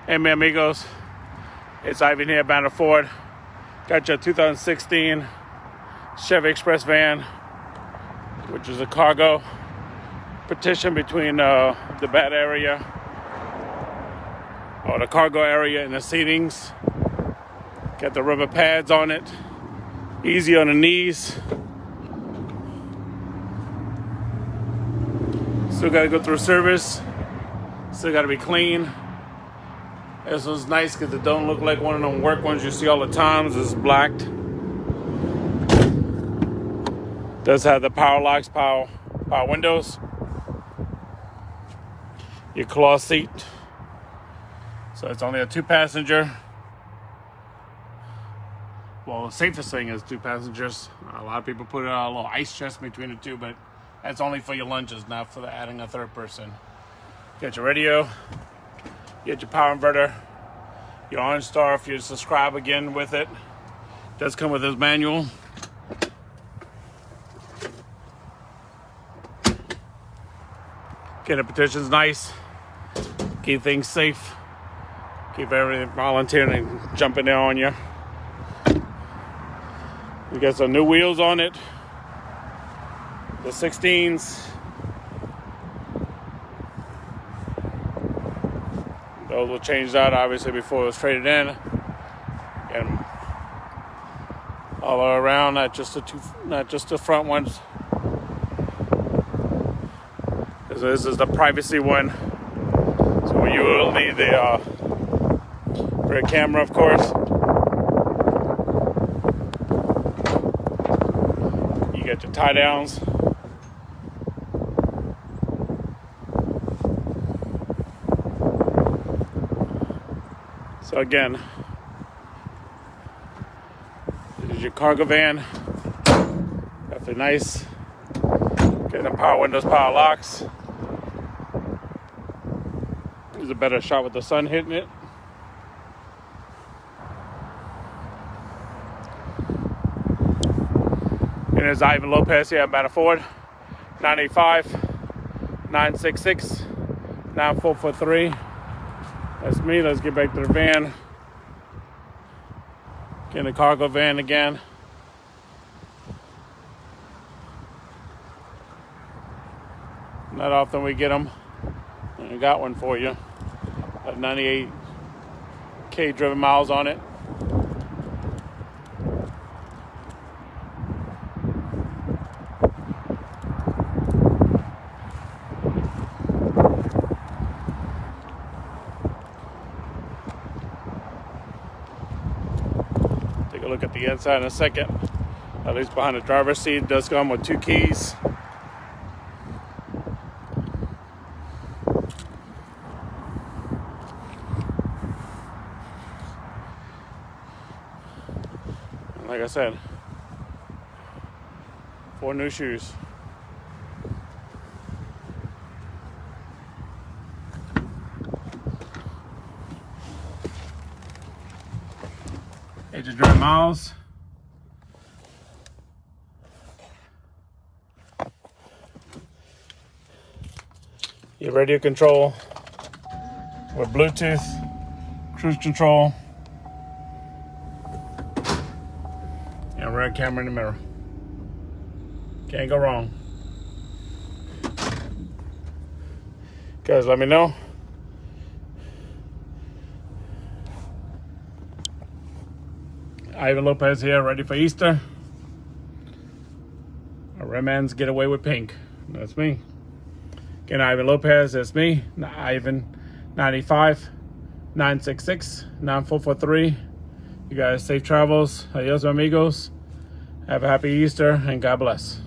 Hey, mi amigos, it's Ivan here, Banner Ford. Got your 2016 Chevy Express van, which is a cargo partition between the bed area, or the cargo area, and the seatings. Got the rubber pads on it, easy on the knees. Still got to go through service, still got to be clean. This one's nice because it don't look like one of them work ones you see all the times. It's blacked. Does have the power locks, power windows. Your cloth seat. So it's only a 2-passenger. Well, the safest thing is 2 passengers. A lot of people put a little ice chest between the two, but that's only for your lunches, not for adding a third person. Got your radio. Get your power inverter, your OnStar if you subscribe again with it. Does come with this manual. Okay, the petition's nice. Keep things safe. Keep everything volunteering and jumping there on you. We got some new wheels on it. The 16s. Those will change out obviously before it was traded in. And all around, not just the front ones. So this is the privacy one. So when you will need the rear camera, of course. You get your tie downs. So again, this is your cargo van. Definitely nice. Getting the power windows, power locks. This is a better shot with the sun hitting it. And there's Ivan Lopez here at Banner Ford. 985-966-9443. That's me. Let's get back to the van. Get in the cargo van again. Not often we get them. I got one for you. Got 98K driven miles on it. Take a look at the inside in a second. At least behind the driver's seat, it does come with 2 keys. Like I said, 4 new shoes. Age of driven miles. Your radio control with Bluetooth, cruise control, and rear camera in the mirror. Can't go wrong. Guys, let me know. Ivan Lopez here, ready for Easter. A Redman's get away with pink. That's me. Again, Ivan Lopez, that's me. Ivan 985-966-9443. You guys safe travels. Adios, amigos. Have a happy Easter and God bless.